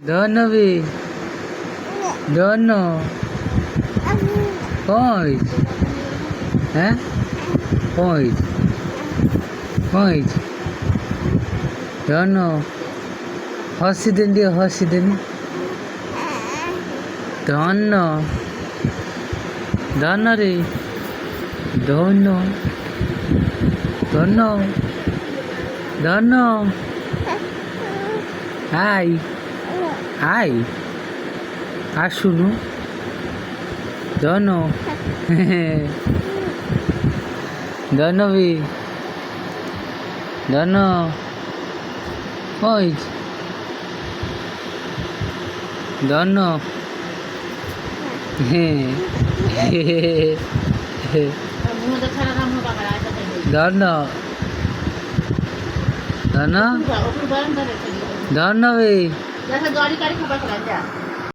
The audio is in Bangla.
ধন্যবি ধন্য পঁইজ হ্যাঁ পঁইজ পঁইজ ধন্য হসি দিন দিয়ে হসি দিন ধন্য ধন্য রে ধন্য ধন্য ধন্য হাই হাই আর শুনু ধন্য ধন্যবি ধন্য পঁইজ ধন্য ধন্য ধন্য ধন্যবি